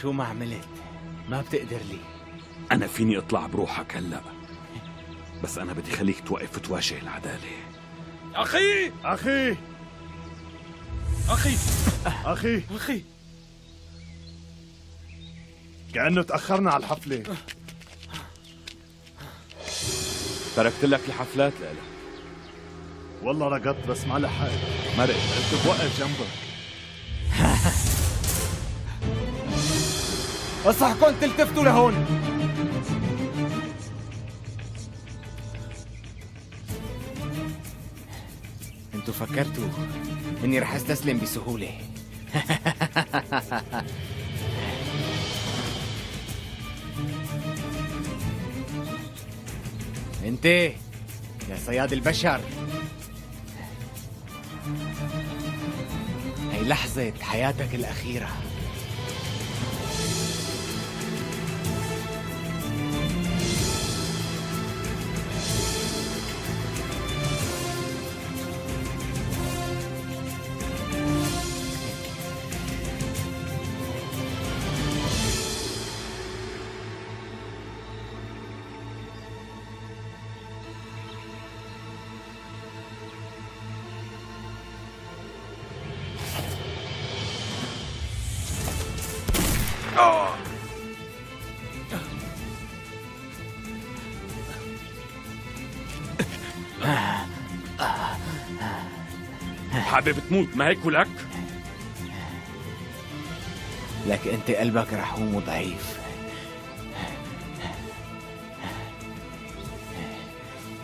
شو ما عملت ما بتقدر لي. أنا فيني أطلع بروحك هلأ، بس أنا بدي خليك توقف تواجه العدالة. أخي أخي أخي أخي أخي، كأنه تأخرنا على الحفلة. تركت لك الحفلات لألا. والله رقدت بس ما لحقت، مرق قلت بوقف جنبك. اصحكم تلتفتوا لهون. انتوا فكرتوا اني رح استسلم بسهولة. انت يا صياد البشر، هي لحظة حياتك الأخيرة. حابب تموت ما هيك ولك؟ لك انت قلبك رحوم وضعيف.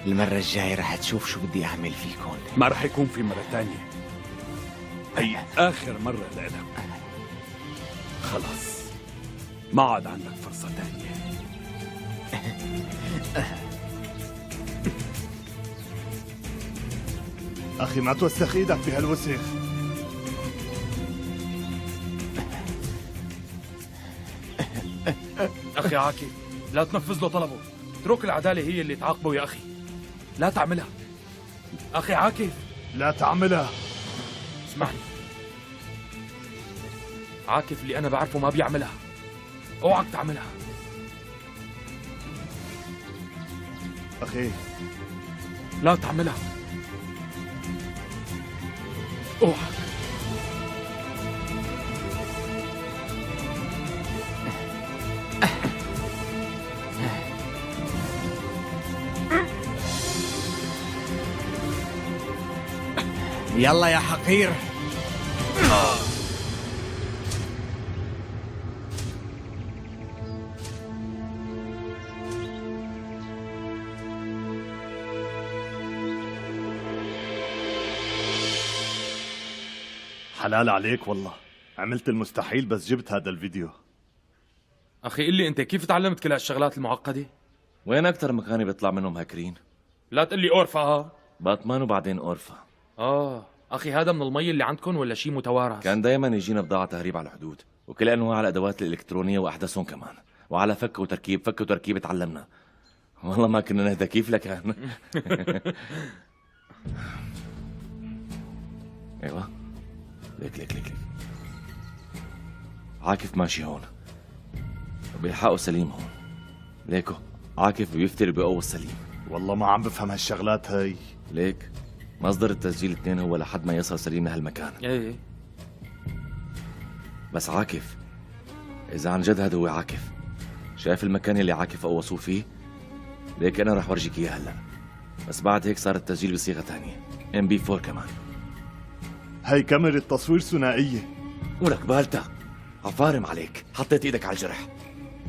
المرة الجاية رح تشوف شو بدي اعمل فيكم. ما رح يكون في مرة تانية، هي آخر مرة لإلك. خلص ما عاد عندك فرصة تانية. أخي ما توسخ إيدك بهالوسخ. أخي عاكف، لا تنفذ له طلبه، اترك العدالة هي اللي تعاقبه يا أخي، لا تعملها. أخي عاكف لا تعملها. اسمعني، عاكف اللي أنا بعرفه ما بيعملها، اوعك تعملها. أخي لا تعملها، اوعك. يلا يا حقير. حلال عليك والله، عملت المستحيل بس جبت هذا الفيديو. أخي قل لي أنت كيف تعلمت كل هالشغلات المعقدة؟ وين أكتر مكان بيطلع منهم هاكرين؟ لا تقل لي أورفا. ها باتمان وبعدين أورفا. أخي هذا من المي اللي عندكم ولا شيء متوارث؟ كان دايما يجينا بضاعة تهريب على الحدود، وكل أنواع الأدوات الإلكترونية وأحدثهم كمان، وعلى فك وتركيب تعلمنا. والله ما كنا نهدى كيف لكان. ايوه، ليك عاكف ماشي هون وبيلحقوا سليم هون. ليكو عاكف بيفتري بقوة سليم. والله ما عم بفهم هالشغلات هاي. ليك مصدر التسجيل 2 هو لحد ما يصل سليم لهالمكان. ايه بس عاكف إذا عن جد هذا هو عاكف، شايف المكان اللي عاكف قوصوه فيه؟ ليك أنا رح ورجيك إياه هلا، بس بعد هيك صار التسجيل بصيغة تانية MP4 كمان. هاي كاميرا تصوير ثنائية. ولك بالتا عفارم عليك، حطيت إيدك على الجرح.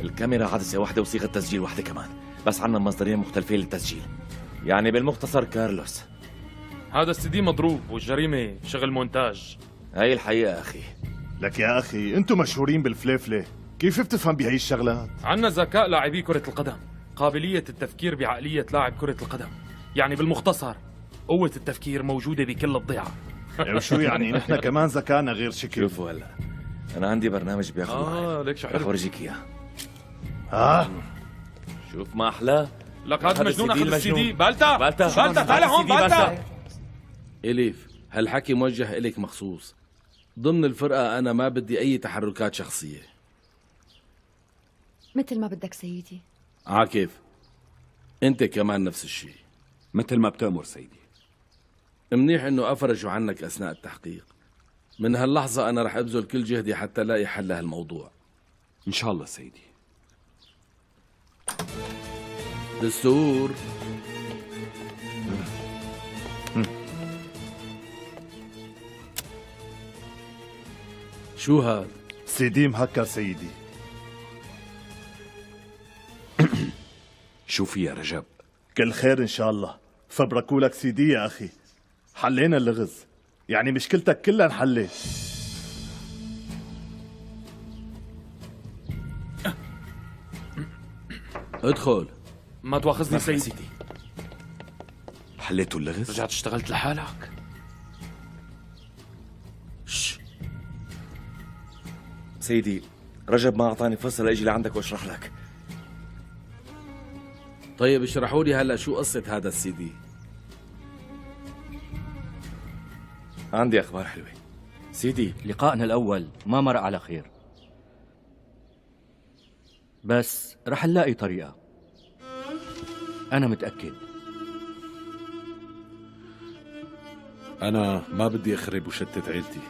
الكاميرا عدسة واحدة وصيغة تسجيل واحدة كمان، بس عنا مصدرين مختلفين للتسجيل. يعني بالمختصر كارلوس هذا السي مضروب والجريمة شغل مونتاج. هاي الحقيقة أخي. لك يا أخي أنتم مشهورين بالفليفلة، كيف بتفهم بهي الشغلات؟ عنا ذكاء لاعبي كرة القدم، قابلية التفكير بعقلية لاعب كرة القدم. يعني بالمختصر قوة التفكير موجودة بكل الضيعة. وشو يعني نحن كمان ذكانا غير شكل. شوفوا هلا أنا عندي برنامج بياخذ معي، ليك شو رح حلو. ورجيك إياه. شوف ما أحلاه. لك هذا مجنون السي دي اخذ السي دي. المجنون. بالتا بالتا تعال هون بالتا. إليف، هالحكي موجه إليك مخصوص. ضمن الفرقة أنا ما بدي أي تحركات شخصية. مثل ما بدك سيدي. عاكف، أنت كمان نفس الشيء. مثل ما بتأمر سيدي. منيح إنه أفرجوا عنك أثناء التحقيق. من هاللحظة أنا رح أبذل كل جهدي حتى ألاقي حل لهالموضوع. إن شاء الله سيدي. دستور. شو هاد؟ سيدي مهكر سيدي. شو في يا رجب؟ كل خير إن شاء الله. فبركولك سيدي يا أخي. حلينا اللغز، يعني مشكلتك كلها انحلت. ادخل. ما تواخذني سيدي. حليتوا اللغز؟ رجعت اشتغلت لحالك. سيدي، رجب ما أعطاني فرصة لأجي لعندك وأشرح لك. طيب اشرحوا لي هلا شو قصة هذا السي دي؟ عندي أخبار حلوة. سيدي، لقائنا الأول ما مرق على خير، بس رح نلاقي طريقة، أنا متأكد. أنا ما بدي أخرب وشتت عيلتي،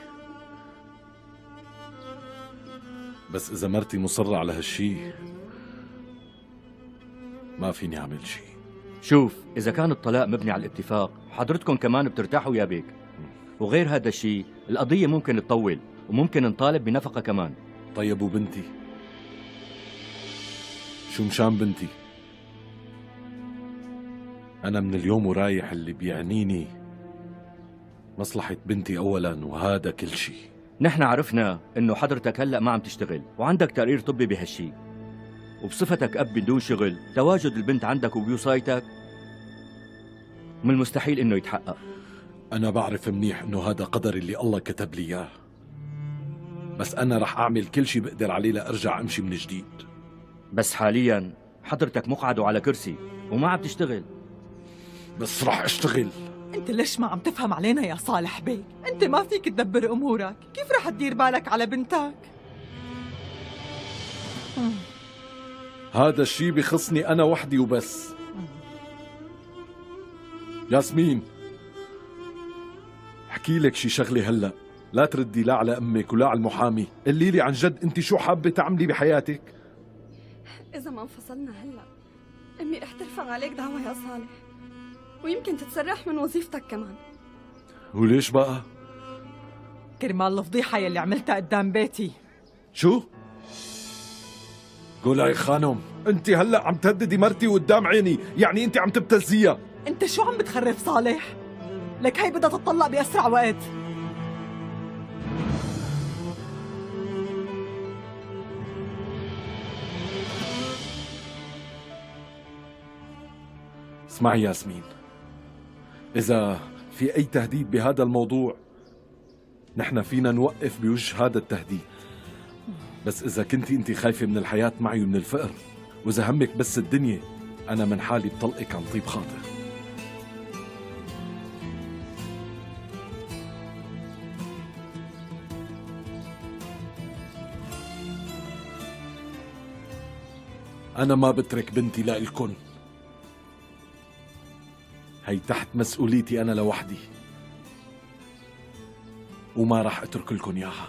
بس إذا مرتي مصرة على هالشي ما فيني أعمل شي. شوف، إذا كان الطلاق مبني على الاتفاق حضرتكم كمان بترتاحوا يا بيك، وغير هذا الشيء القضية ممكن تطول وممكن نطالب بنفقة كمان. طيب وبنتي؟ شو مشان بنتي؟ أنا من اليوم ورايح اللي بيعنيني مصلحة بنتي أولا، وهذا كل شيء. نحن عرفنا إنه حضرتك هلأ ما عم تشتغل وعندك تقرير طبي بهالشي، وبصفتك أب بدون شغل تواجد البنت عندك وبوصايتك من المستحيل إنه يتحقق. أنا بعرف منيح إنه هذا قدر اللي الله كتب لي إياه، بس أنا رح أعمل كل شيء بقدر عليه لأرجع أمشي من جديد. بس حاليا حضرتك مقعد على كرسي وما عم تشتغل. بس رح أشتغل. انت ليش ما عم تفهم علينا يا صالح بيك؟ انت ما فيك تدبر امورك، كيف رح تدير بالك على بنتك؟ هذا الشيء بخصني أنا وحدي وبس. ياسمين، احكي لك شي شغلة هلأ، لا تردي لا على أمك ولا على المحامي. قلي لي عن جد أنت شو حابة تعملي بحياتك؟ إذا ما انفصلنا هلا أمي رح ترفع عليك دعوة يا صالح، ويمكن تتسرح من وظيفتك كمان. وليش بقى؟ كرمال الفضيحة يلي عملتها قدام بيتي. شو؟ قولي خانم، أنت هلأ عم تهددي مرتي قدام عيني، يعني أنت عم تبتزيها. انت شو عم بتخرف صالح؟ لك هي بدها تطلق بأسرع وقت. اسمعي ياسمين، إذا في أي تهديد بهذا الموضوع نحن فينا نوقف بوجه هذا التهديد، بس إذا كنتي أنت خايفة من الحياة معي ومن الفقر، وإذا همك بس الدنيا، أنا من حالي بطلقك عن طيب خاطر. أنا ما بترك بنتي لإلكن، هي تحت مسؤوليتي أنا لوحدي، وما راح أترك لكم إياها.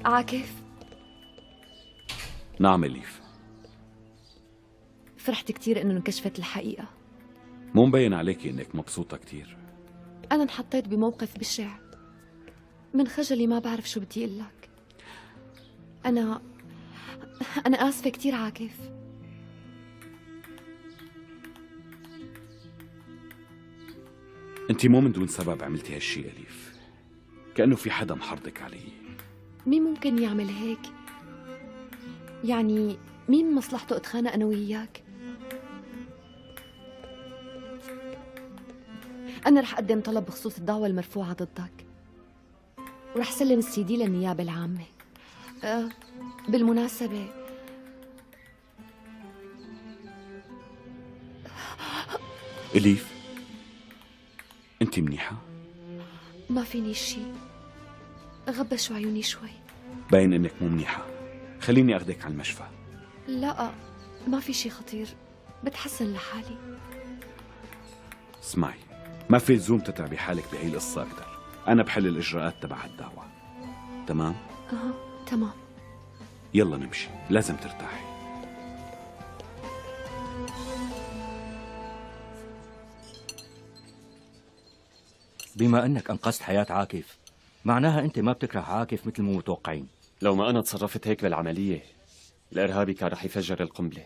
عاكف، نعم إليف. فرحت كتير إنه انكشفت الحقيقة. مو مبين عليكي إنك مبسوطة كتير. أنا انحطيت بموقف بشع، من خجلي ما بعرف شو بدي أقول لك. أنا آسفة كتير عاكف. أنت مو من دون سبب عملتي هالشي أليف، كأنه في حدا محرضك علي. مين ممكن يعمل هيك؟ يعني مين من مصلحته اتخانق أنا وياك؟ أنا رح أقدم طلب بخصوص الدعوة المرفوعة ضدك. ورح سلم السي دي للنيابة العامة. بالمناسبة إليف، أنت منيحة؟ ما فيني شي، غبشوا عيوني شوي. باين إنك مو منيحة، خليني أخدك على المشفى. لا ما في شي خطير، بتحسن لحالي. اسمعي، ما في لزوم تتعبي حالك بهي القصة أكثر. أنا بحل الإجراءات تبع الدعوة. تمام؟ تمام. يلا نمشي، لازم ترتاحي. بما أنك أنقذت حياة عاكف، معناها أنت ما بتكره عاكف مثل ما متوقعين. لو ما أنا تصرفت هيك بالعملية، الإرهابي كان رح يفجر القنبلة.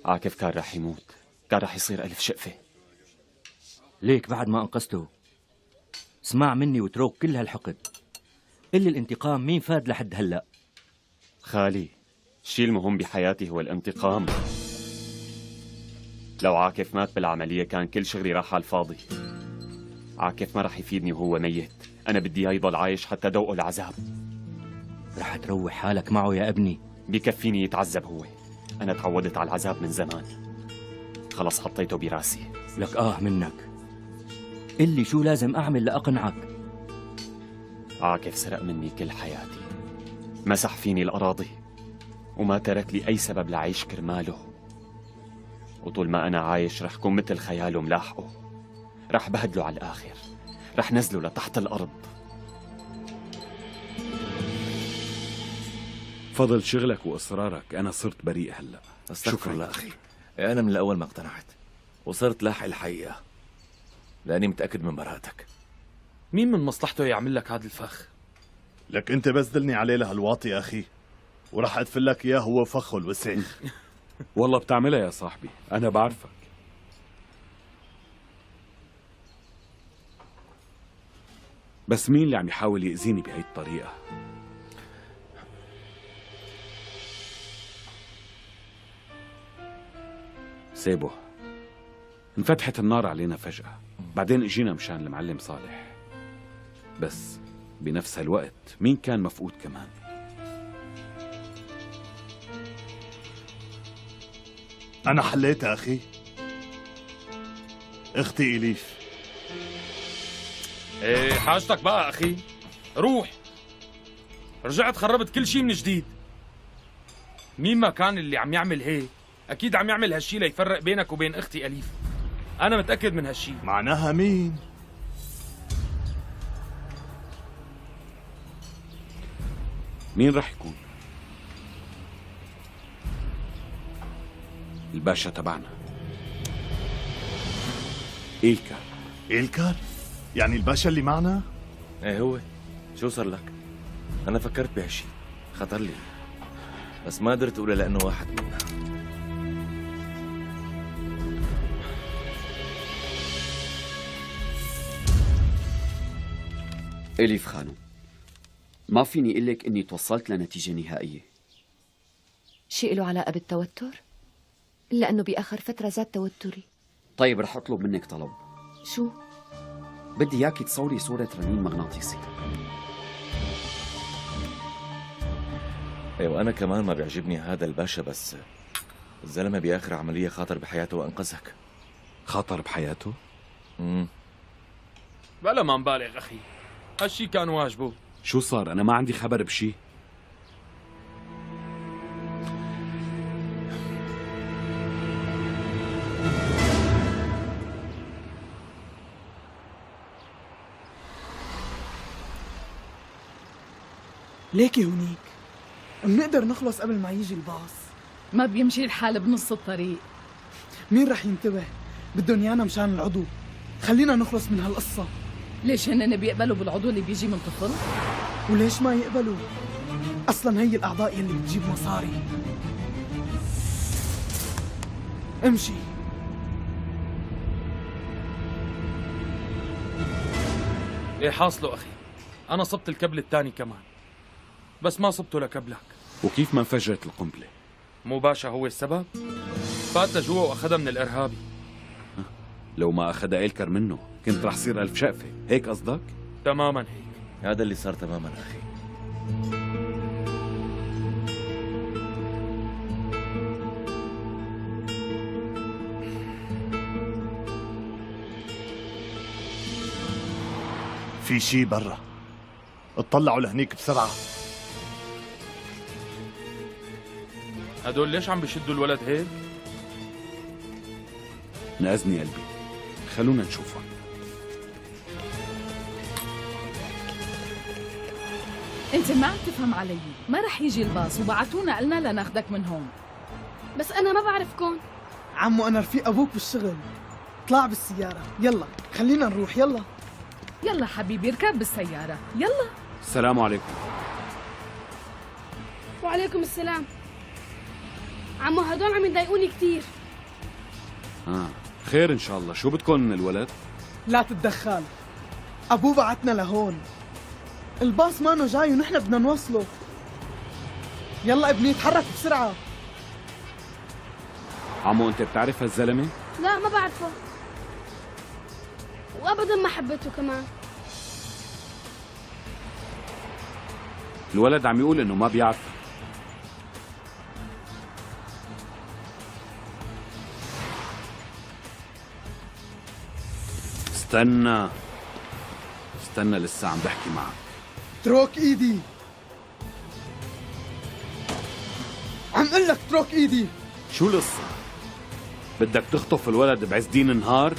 عاكف كان رح يموت، كان رح يصير ألف شقفة. ليك بعد ما أنقذته اسمع مني وتروك كل هالحقد. قل الانتقام مين فاد لحد هلأ؟ خالي، الشيء المهم بحياتي هو الانتقام. لو عاكف مات بالعملية كان كل شغلي راح على الفاضي. عاكف ما رح يفيدني وهو ميت. أنا بدي إياه يضل عايش حتى دوقه العذاب. رح تروح حالك معه يا ابني. بكفيني يتعذب هو. أنا تعودت على العذاب من زمان، خلص حطيته براسي. لك منك. قل لي شو لازم أعمل لأقنعك؟ عاكف سرق مني كل حياتي، مسح فيني الأراضي، وما ترك لي أي سبب لعيش كرماله. وطول ما أنا عايش رح كون مثل خياله ملاحقه، رح بهدله على الآخر، رح نزله لتحت الأرض. فضل شغلك وإصرارك أنا صرت بريء هلأ. استغفر الله أخي، أنا من الأول ما اقتنعت وصرت لاحق الحقيقة لأني متأكد من براءتك. مين من مصلحته يعمل لك هذا الفخ؟ لك انت بس دلني عليه لهالواطي اخي، ورح ادفن لك اياه هو فخه الوسخ. والله بتعملها يا صاحبي، أنا بعرفك. بس مين اللي عم يحاول يأذيني بهي الطريقة؟ سيبه، انفتحت النار علينا فجأة، بعدين اجينا مشان المعلم صالح. بس بنفس الوقت مين كان مفقود كمان؟ انا حليتها اخي، اختي إليف. ايه حاجتك بقى اخي، روح. رجعت خربت كل شيء من جديد. مين ما كان اللي عم يعمل هيك اكيد عم يعمل هالشي ليفرق بينك وبين اختي أليف. انا متأكد من هالشي. معناها مين؟ مين رح يكون؟ الباشا تبعنا إيلكار. إيلكار؟ يعني الباشا اللي معنا؟ ايه هو. شو صار لك؟ أنا فكرت بهالشي، خطر لي، بس ما قدرت أقوله لأنه واحد منا. إليف خانم، ما فيني أقول لك إني توصلت لنتيجة نهائية. شيء له علاقة بالتوتر؟ لأنه بآخر فترة زاد توتري. طيب رح أطلب منك طلب. شو؟ بدي إياكي تصوري صورة رنين مغناطيسي. ايوه أنا كمان ما بيعجبني هذا الباشا، بس الزلمة بآخر عملية خاطر بحياته وأنقذك. خاطر بحياته؟ بلا ما نبالغ أخي، هالشي كان واجبه. شو صار؟ أنا ما عندي خبر بشي. ليكي هونيك منقدر نخلص قبل ما يجي الباص. ما بيمشي الحال بنص الطريق. مين رح ينتبه؟ بدهم يانا مشان العضو. خلينا نخلص من هالقصة. ليش هن بيقبلوا بالعضو اللي بيجي من طفل؟ وليش ما يقبلوا؟ أصلا هي الأعضاء يلي بتجيب مصاري. امشي. ايه حاصله أخي، أنا صبت الكبل الثاني كمان، بس ما صبته لكبلك. وكيف ما انفجرت القنبلة؟ مو باشا هو السبب؟ فات لجوا وأخذها من الإرهابي. لو ما أخذها إيلكار منه كنت رح صير ألف شقفة، هيك قصدك؟ تماما هيك. هذا اللي صار تماما أخي. في شي برا، اطلعوا لهنيك بسرعة. هدول ليش عم بيشدوا الولد هيك؟ نأذني قلبي، خلونا نشوفهم. انت ما عم تفهم علي، ما رح يجي الباص وبعتونا قلنا لناخدك من هون. بس أنا ما بعرفكم. عمو أنا رفيق أبوك بالشغل، اطلع بالسيارة، يلا خلينا نروح يلا. يلا حبيبي اركب بالسيارة، يلا. السلام عليكم. وعليكم السلام. عمو هدول عم يضايقوني كثير. خير إن شاء الله. شو بدكم من الولد؟ لا تتدخل، أبوه بعتنا لهون، الباص مانو جاي ونحن بدنا نوصله. يلا ابني تحرك بسرعة. عمو أنت بتعرف هالزلمة؟ لا ما بعرفه، وأبدا ما حبيته كمان. الولد عم يقول إنه ما بيعرف. استنى لسه عم بحكي معك. اترك ايدي، عم قل لك اترك ايدي. شو القصة؟ بدك تخطف الولد بعز دين النهار؟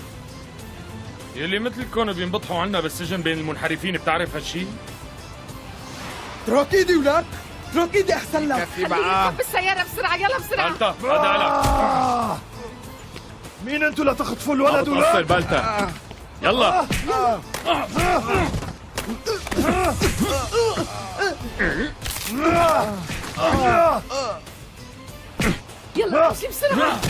يلي مثلكم بينبطحوا عنا بالسجن بين المنحرفين، بتعرف هالشي؟ اترك ايدي ولك، اترك ايدي احسن لك. خليه يركب بالسيارة بسرعة، يلا بسرعة. بالتا هذا مين انتوا لتخطفوا الولد ولك؟ ولك؟ بالتا يلا. يلا امشي بسرعة.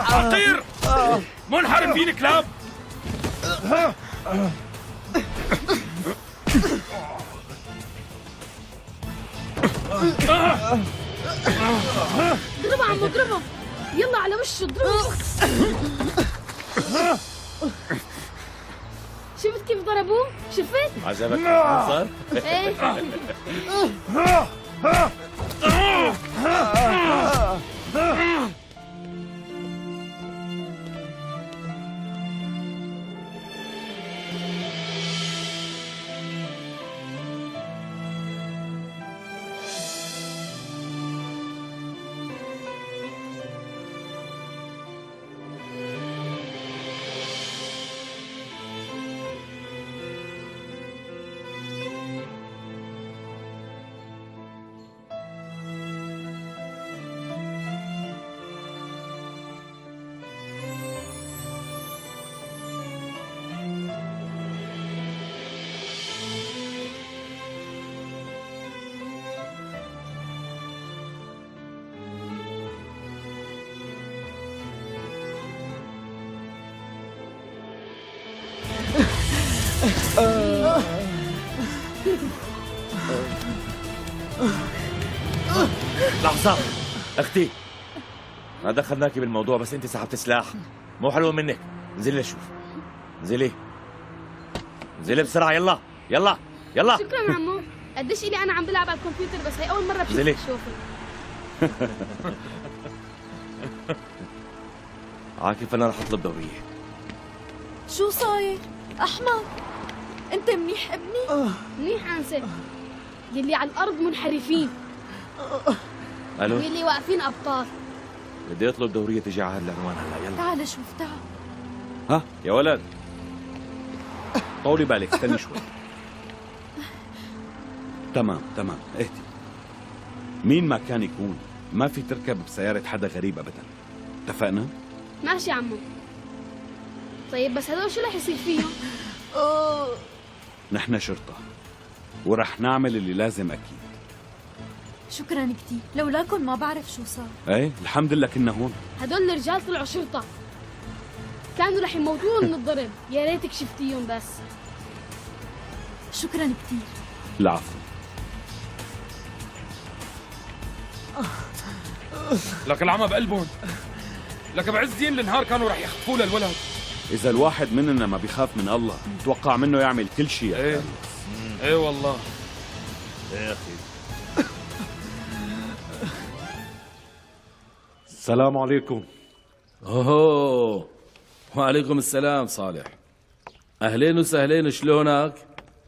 حقير منحرفين كلاب. اضربه عمو اضربه، يلا على وشه اضربه. شفت كيف ضربوه؟ شفت؟ عجبك صار؟ ايه. لحظة أختي، ما دخلناكي بالموضوع بس أنت سحبت سلاح، مو حلوة منك. انزلي لشوف، انزلي بسرعة، يلا يلا يلا. شكرا عمو، قديش إلي أنا عم بلعب على الكمبيوتر بس هي أول مرة بشوفك. عاكف أنا رح أطلب دورية. شو صاير؟ أحمد أنت منيح ابني؟ منيح أنسة، يلي على الأرض منحرفين ألو، واللي واقفين أبطال. بدي أطلب دورية تجي على هالعنوان هلا. يلا تعال شوف تعال. ها يا ولد، طولي بالك، استني شوي. تمام اهدي. مين ما كان يكون ما في تركب بسيارة حدا غريب أبدا، اتفقنا؟ ماشي عمو. طيب بس هدول شو رح يصير فيهم؟ نحن شرطة ورح نعمل اللي لازم أكيد. شكرا كتير، لولاكم ما بعرف شو صار. ايه الحمد لله كنا هون. هدول الرجال طلعوا شرطة، كانوا رح يموتون من الضرب. يا ريتك شفتيهم بس. شكرا كتير. العفو. لك العمى بقلبهم، لك بعز دين النهار كانوا رح يخطفوا للولد. اذا الواحد مننا ما بيخاف من الله توقع منه يعمل كل شيء. ايه والله. ايه اخي. السلام عليكم. اوه وعليكم السلام صالح. اهلين وسهلين، شلونك؟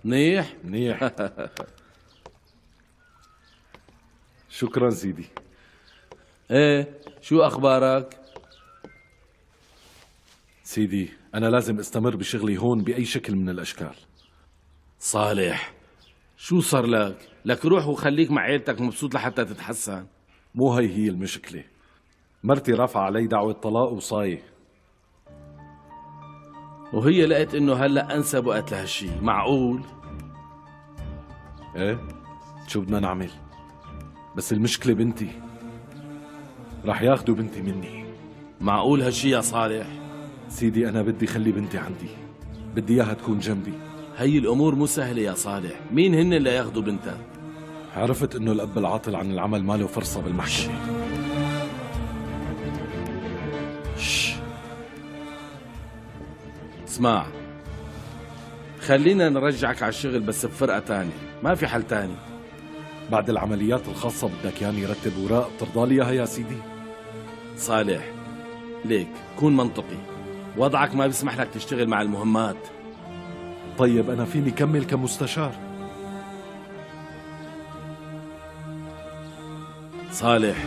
منيح؟ منيح. شكرا سيدي. ايه شو اخبارك؟ سيدي انا لازم استمر بشغلي هون باي شكل من الاشكال. صالح شو صار لك؟ لك روح وخليك مع عيلتك مبسوط لحتى تتحسن. مو هي المشكلة، مرتي رافعة علي دعوة طلاق وصاية. وهي لقيت انه هلا انسب وقت لهالشي، معقول؟ ايه شو بدنا نعمل؟ بس المشكلة بنتي، رح ياخدوا بنتي مني. معقول هالشي يا صالح؟ سيدي انا بدي خلي بنتي عندي، بدي اياها تكون جنبي. هي الامور مو سهلة يا صالح، مين هن اللي ياخدوا بنتك؟ عرفت انه الاب العاطل عن العمل ماله فرصة بالمحكمة. اسمع، خلينا نرجعك على الشغل بس بفرقة تانية، ما في حل تاني. بعد العمليات الخاصة بدك ياني رتب اوراق بترضى لي اياها يا سيدي؟ صالح ليك كون منطقي، وضعك ما بيسمح لك تشتغل مع المهمات. طيب انا فيني كمل كمستشار. صالح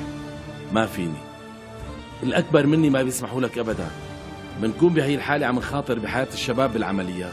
ما فيني، الأكبر مني ما بيسمحوا لك أبدا. بنكون بهي الحالة عم نخاطر بحياة الشباب بالعمليات.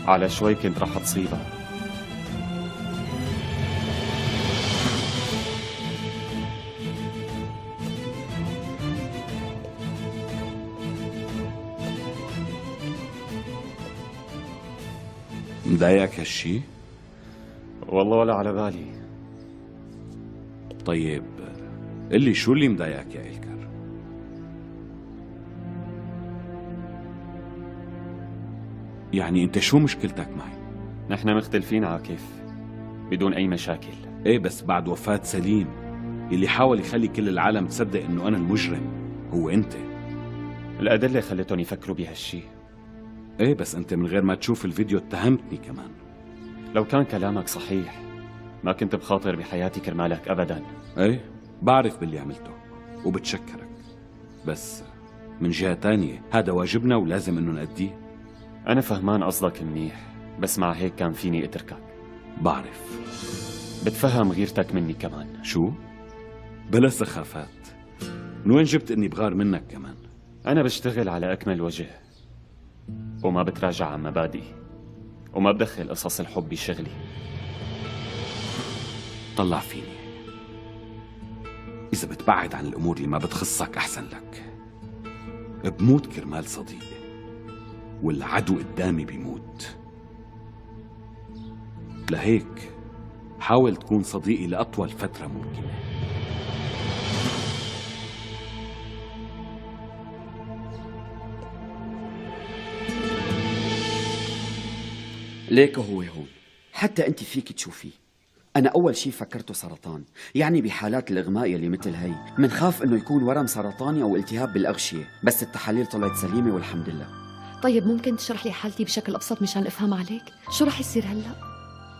على شوي كنت رح تصيبها. مضايقك هالشي؟ والله ولا على بالي. طيب قلي شو اللي مضايقك يا إلكر؟ يعني انت شو مشكلتك معي؟ نحن مختلفين عاكف بدون اي مشاكل. ايه بس بعد وفاة سليم اللي حاول يخلي كل العالم تصدق انه انا المجرم هو انت. الأدلة خلتهم يفكروا بهالشي. ايه بس انت من غير ما تشوف الفيديو اتهمتني كمان. لو كان كلامك صحيح ما كنت بخاطر بحياتي كرمالك ابدا. ايه بعرف باللي عملته وبتشكرك، بس من جهة تانية هذا واجبنا ولازم انه نأديه. انا فهمان قصدك منيح، بس مع هيك كان فيني اتركك. بعرف. بتفهم غيرتك مني كمان. شو؟ بلا سخافات. من وين جبت اني بغار منك كمان؟ انا بشتغل على اكمل وجه وما بتراجع عن مبادئي وما بدخل قصص الحب بشغلي. طلع فيني، إذا بتبعد عن الأمور اللي ما بتخصك أحسن لك. بموت كرمال صديقي والعدو قدامي بيموت. لهيك حاول تكون صديقي لأطول فترة ممكنة. ليك هو هون، حتى انت فيك تشوفيه. انا اول شي فكرته سرطان، يعني بحالات الاغماء يلي مثل هي منخاف انه يكون ورم سرطاني او التهاب بالاغشيه، بس التحاليل طلعت سليمه والحمد لله. طيب ممكن تشرح لي حالتي بشكل أبسط مشان أفهم عليك؟ شو رح يصير هلأ؟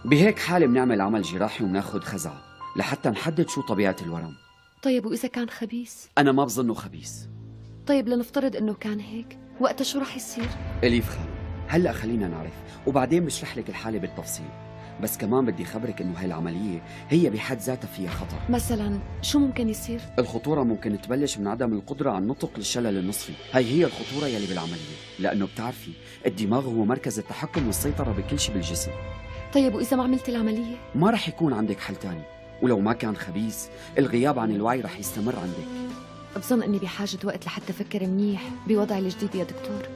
بهيك حالة بنعمل عمل جراحي وبناخد خزعة لحتى نحدد شو طبيعة الورم. طيب وإذا كان خبيث؟ أنا ما بظنه خبيث. طيب لنفترض إنه كان هيك، وقتها شو رح يصير؟ أليف خالد، هلأ خلينا نعرف وبعدين بشرح لك الحالة بالتفصيل. بس كمان بدي خبرك إنه هاي العملية هي بحد ذاتها فيها خطر. مثلا شو ممكن يصير؟ الخطورة ممكن تبلش من عدم القدرة على النطق للشلل النصفي. هي الخطورة يلي بالعملية، لأنه بتعرفي الدماغ هو مركز التحكم والسيطرة بكل شيء بالجسم. طيب وإذا ما عملت العملية؟ ما رح يكون عندك حل تاني، ولو ما كان خبيث الغياب عن الوعي رح يستمر عندك. بظن إني بحاجة وقت لحتى أفكر منيح بوضعي الجديد يا دكتور.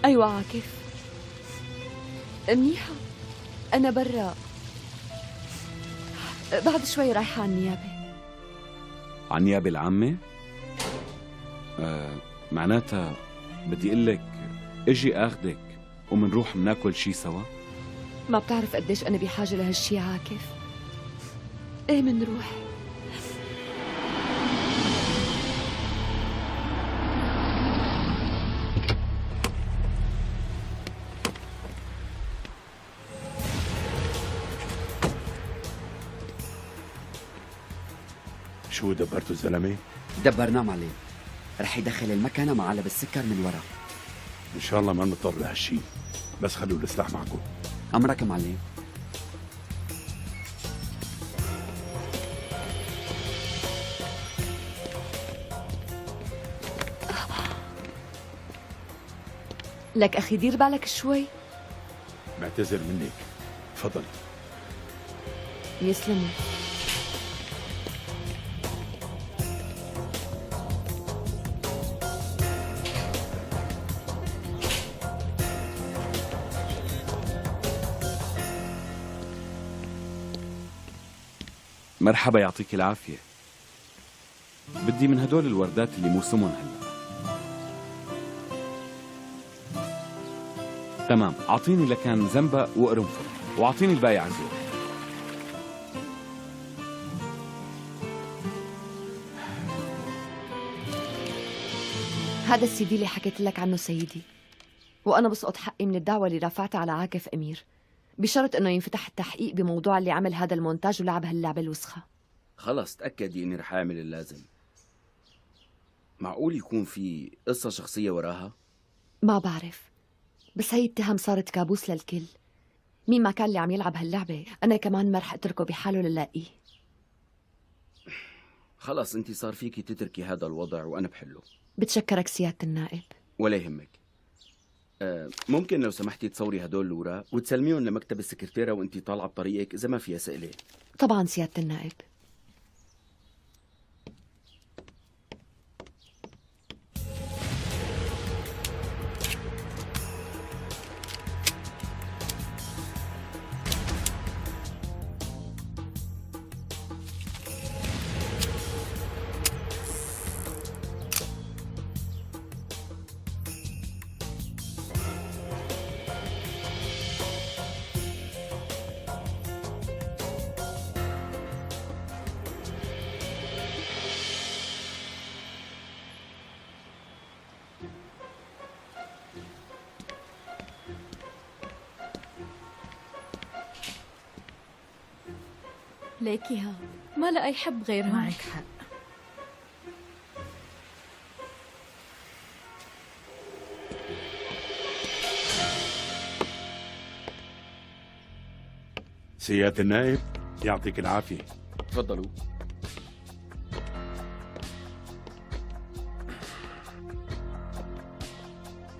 أيوة عاكف، منيحة، أنا برا، بعد شوي رايحة على النيابة. على النيابة العامة؟ معناتها بدي اقول لك اجي اخدك ومنروح مناكل شي سوا؟ ما بتعرف قديش أنا بحاجة لهالشي عاكف. إيه منروح. شو دبرتوا الزلمه؟ دبرناه معلم، رح يدخل المكنة مع علب السكر من ورا. ان شاء الله ما نضطر لهالشي، بس خلوا السلاح معكم. أمرك معلم. لك أخي دير بالك شوي. بعتذر منك، تفضلي. يسلموا. مرحبا، يعطيك العافية. بدي من هدول الوردات اللي موسمهم هلا. تمام، اعطيني لكان زنبق وقرنفل، واعطيني الباقي عزيز. هذا السي اللي حكيت لك عنه سيدي، وأنا بسقط حقي من الدعوة اللي رفعتها على عاكف أمير، بشرط إنه ينفتح التحقيق بموضوع اللي عمل هذا المونتاج ولعب هاللعبة الوسخة. خلص تأكدي إني رح أعمل اللازم. معقول يكون في قصة شخصية وراها؟ ما بعرف، بس هي التهم صارت كابوس للكل. مين ما كان اللي عم يلعب هاللعبة أنا كمان ما رح أتركه بحاله للاقيه. خلص أنت صار فيكي تتركي هذا الوضع وأنا بحله. بتشكرك سيادة النائب. ولا يهمك. ممكن لو سمحتي تصوري هدول الأوراق وتسلميهم لمكتب السكرتيرة وأنت طالعة بطريقك إذا ما في أسئلة. طبعا سيادة النائب. ليكي ها ما لقى يحب غيرها. معك حق. سيادة النائب يعطيك العافية. تفضلوا.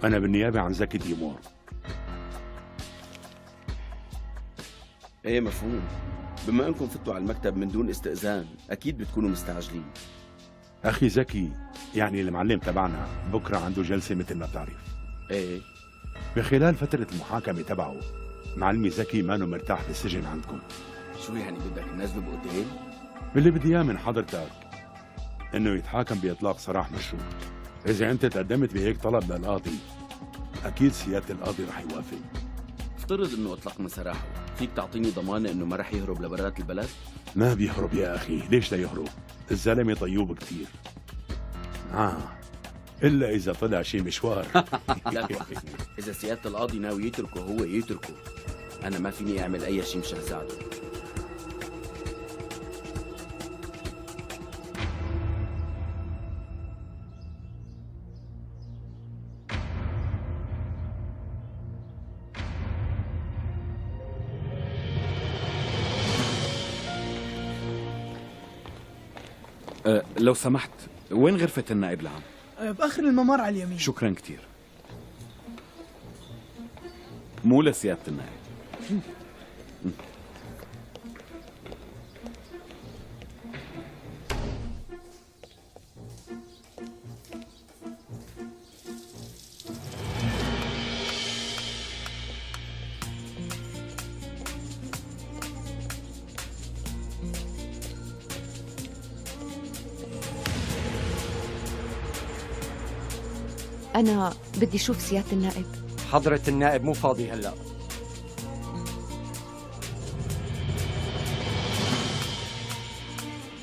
أنا بالنيابة عن زكي ديمور. ايه مفهوم. بما انكم فتوا على المكتب من دون استئذان اكيد بتكونوا مستعجلين. اخي زكي، يعني المعلم تبعنا بكره عنده جلسه مثل ما بتعرف. ايه بخلال فتره المحاكمه تبعه معلمي زكي مانو مرتاح بالسجن عندكم. شو يعني بدك ننزله باوتيل؟ اللي بدي اياه من حضرتك انه يتحاكم باطلاق سراح مشروط. اذا انت تقدمت بهيك طلب للقاضي اكيد سياده القاضي رح يوافق. افترض انه اطلق من سراحه، فيك تعطيني ضمانه انه ما رح يهرب لبرات البلد؟ ما بيهرب يا اخي، ليش لا يهرب؟ الزلمه طيوب كثير. الا اذا طلع شي مشوار. لا تأخذني، اذا سياده القاضي ناوي يتركه هو يتركه، انا ما فيني اعمل اي شيء مشان اساعده. لو سمحت، وين غرفة النائب العام؟ بآخر الممر على اليمين. شكرا كتير. مو لسيادة النائب. أنا بدي أشوف سيادة النائب. حضرة النائب مو فاضي هلأ.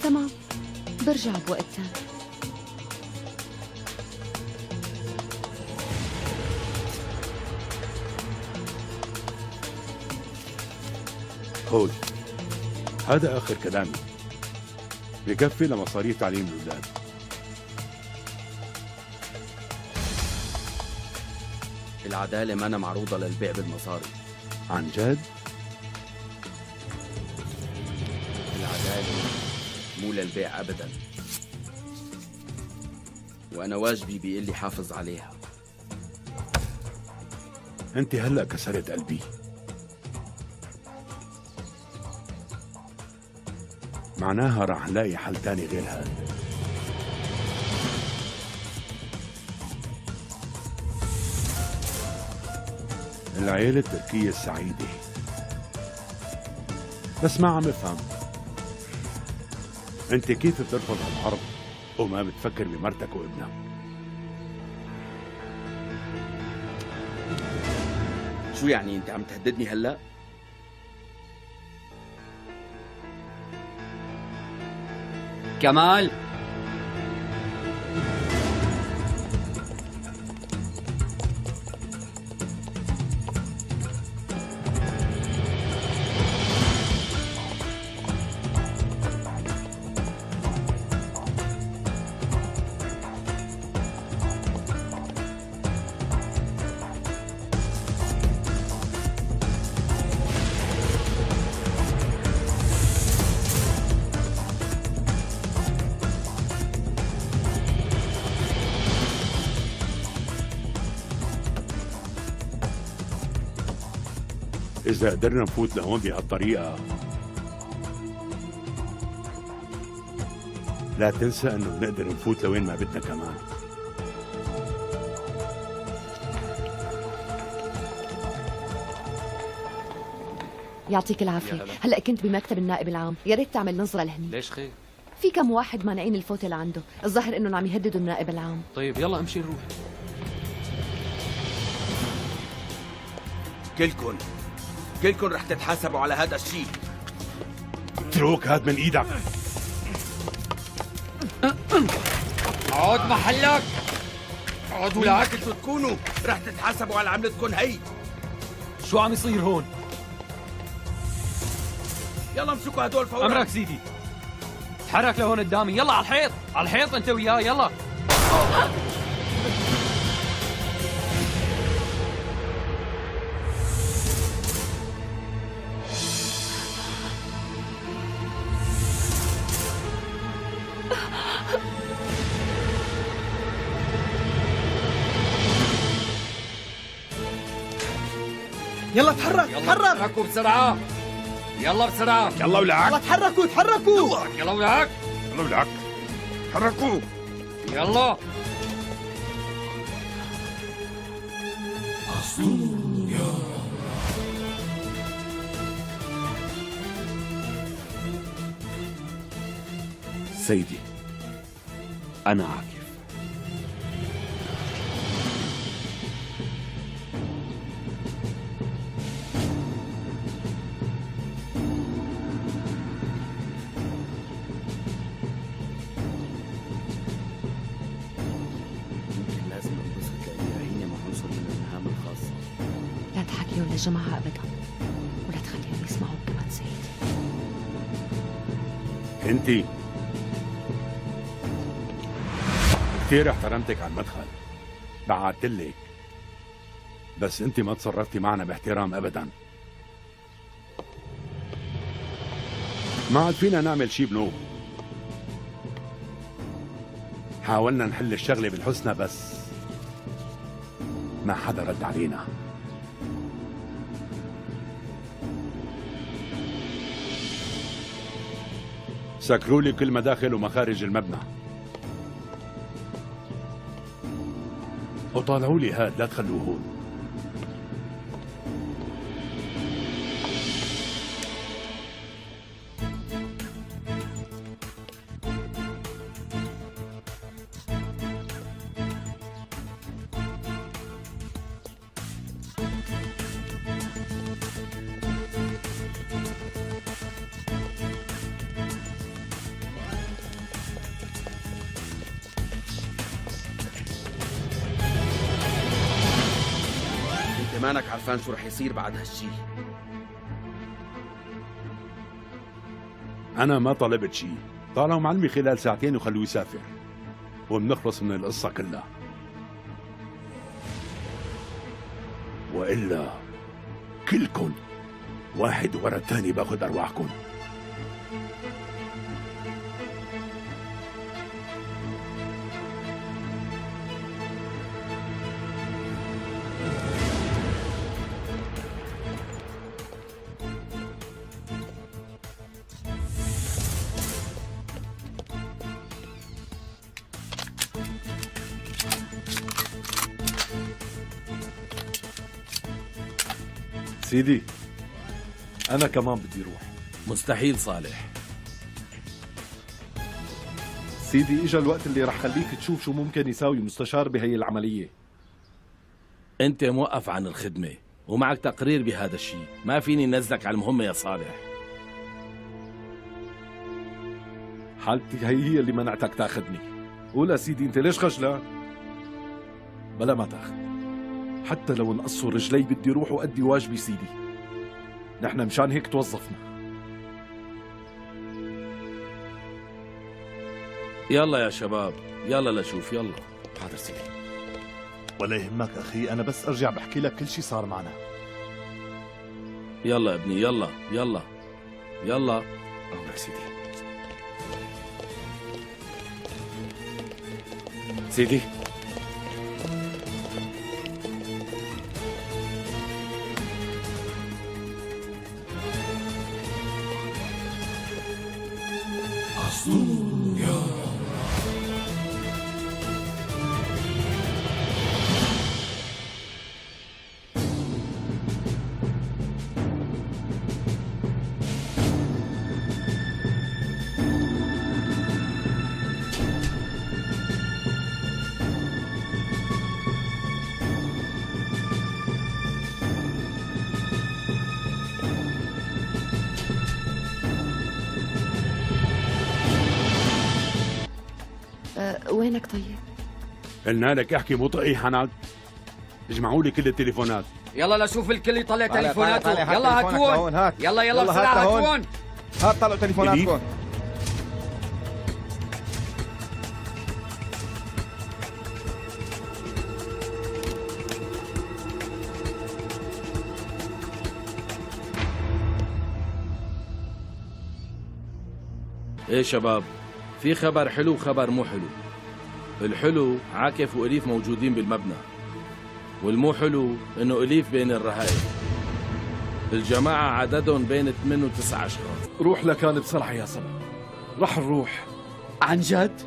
تمام، برجع بوقت ثاني. خذ، هذا آخر كلامي، بكفي لمصاريف تعليم الأولاد. العدالة ما أنا معروضة للبيع بالمصاري. عن جد؟ العدالة مو للبيع أبدا، وأنا واجبي بيقول لي حافظ عليها. أنت هلأ كسرت قلبي. معناها رح نلاقي حل تاني غير هذا. العيلة التركية السعيدة، بس ما عم افهم انت كيف بترفض هالحرب وما بتفكر بمرتك وابنك؟ شو يعني انت عم تهددني هلا؟ كمال، إذا قدرنا نفوت لهون بهالطريقة لا تنسى إنه بنقدر نفوت لوين ما بدنا كمان. يعطيك العافية. هلأ كنت بمكتب النائب العام، يا ريت تعمل نظرة لهني. ليش خير؟ في كم واحد مانعين الفوتة لعنده، الظاهر إنهم عم يهددوا النائب العام. طيب يلا امشي نروح. كلكن رح تتحاسبوا على هذا الشيء. اترك هاد من ايدك. اقعد محلك، اقعد ولا كنتوا تكونوا رح تتحاسبوا على عملتكم هي. شو عم يصير هون؟ يلا امسكوا هدول فورا. امرك سيدي. تحرك لهون قدامي، يلا على الحيط، على الحيط انت وياه، يلا. يلا تحرك، تحرك. تحركوا بسرعة. يلا بسرعة. يلا ولعك. يلا تحركوا تحركوا. يلا ولعك. يلا ولعك. تحركوا. يلا. سيدي أنا عاكف. يمكن لازم انبسط لاني رهينه مع عنصر من المهام الخاصه. لا تحكيهم للجماعة أبدا، ولا تخليهم يسمعوا كمان سيدي. انتي كثير احترمتك على المدخل، بعتلك، بس انت ما تصرفتي معنا باحترام ابدا. ما عاد فينا نعمل شي بنوب. حاولنا نحل الشغله بالحسنى بس ما حدا رد علينا. سكروا لي كل مداخل ومخارج المبنى وطالعوا لي هاد، لا تخلوه هون. انت مانك عارفان شو رح يصير بعد هالشي. أنا ما طلبت شيء، طالعوا معلمي خلال ساعتين وخلوه يسافر وبنخلص من القصة كلها، وإلا كلكن واحد ورا الثاني باخذ أرواحكن. سيدي أنا كمان بدي روح. مستحيل صالح. سيدي إجا الوقت اللي رح خليك تشوف شو ممكن يساوي مستشار بهي العملية. أنت موقف عن الخدمة ومعك تقرير بهذا الشيء، ما فيني نزلك على المهمة يا صالح. حالتي هي اللي منعتك تاخذني. قول يا سيدي أنت ليش خجلان؟ بلا ما تاخذ، حتى لو انقصوا رجلي بدي روح وأدي واجبي سيدي. نحن مشان هيك توظفنا. يلا يا شباب، يلا لشوف. يلا. حاضر سيدي. ولا يهمك أخي، أنا بس أرجع بحكي لك كل شي صار معنا. يلا ابني، يلا يلا يلا. أمرك سيدي. سيدي وينك طيب؟ قلنا لك احكي مو طقي حنك. اجمعوا لي كل التليفونات. يلا لشوف الكل يطلع طالع تليفوناته. طالع، يلا هات تليفونك لهون، هاتون. هات. يلا يلا بسرعة هات لهون. هاتون. هات طلعوا تليفوناتكم. ايه شباب، في خبر حلو وخبر مو حلو. الحلو عاكف وإليف موجودين بالمبنى، والمو حلو انه إليف بين الرهائن. الجماعة عددهم بين 8 و9 أشخاص. روح لكان بسرعة يا سبع. رح نروح. عن جد؟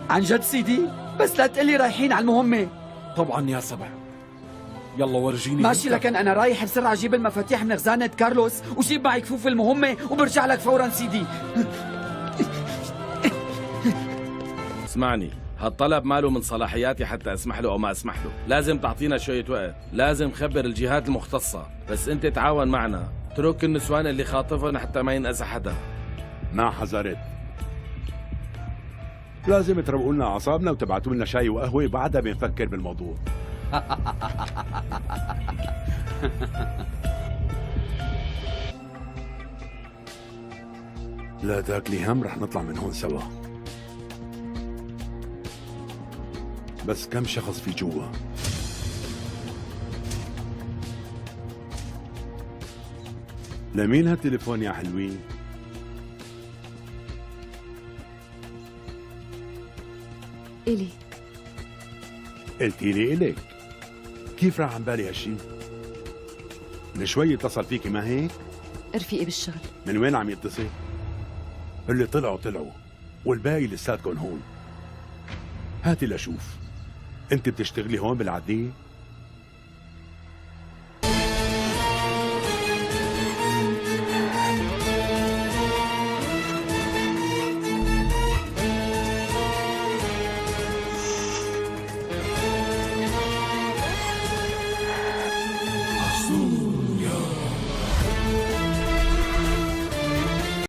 عن جد سيدي؟ بس لا تقلي رايحين على المهمة. طبعا يا سبع. يلا ورجيني. ماشي، لكن أنا رايح بسرعة أجيب المفاتيح من خزانة كارلوس وجيب معي كفوف المهمة وبرجع لك فورا سيدي. اسمعني، هالطلب ماله من صلاحياتي حتى اسمح له او ما اسمح له، لازم تعطينا شوية وقت، لازم خبر الجهات المختصة، بس انت تعاون معنا، اترك النسوان اللي خاطفهم حتى ما ينأذى حدا. ما حذرت. لازم تروقوا لنا اعصابنا وتبعتوا لنا شاي وقهوه بعدها بنفكر بالموضوع. لا تاكلي هم، رح نطلع من هون سوا. بس كم شخص في جوا؟ لمين هالتليفون يا حلوين؟ إلي. قلتي لي إلك. كيف راح عن بالي هالشي؟ من شوي اتصل فيكي ما هيك؟ رفيقي بالشغل. من وين عم يتصل؟ اللي طلعوا والباقي لساتكم هون. هاتي لشوف. انت بتشتغلي هون بالعدلية؟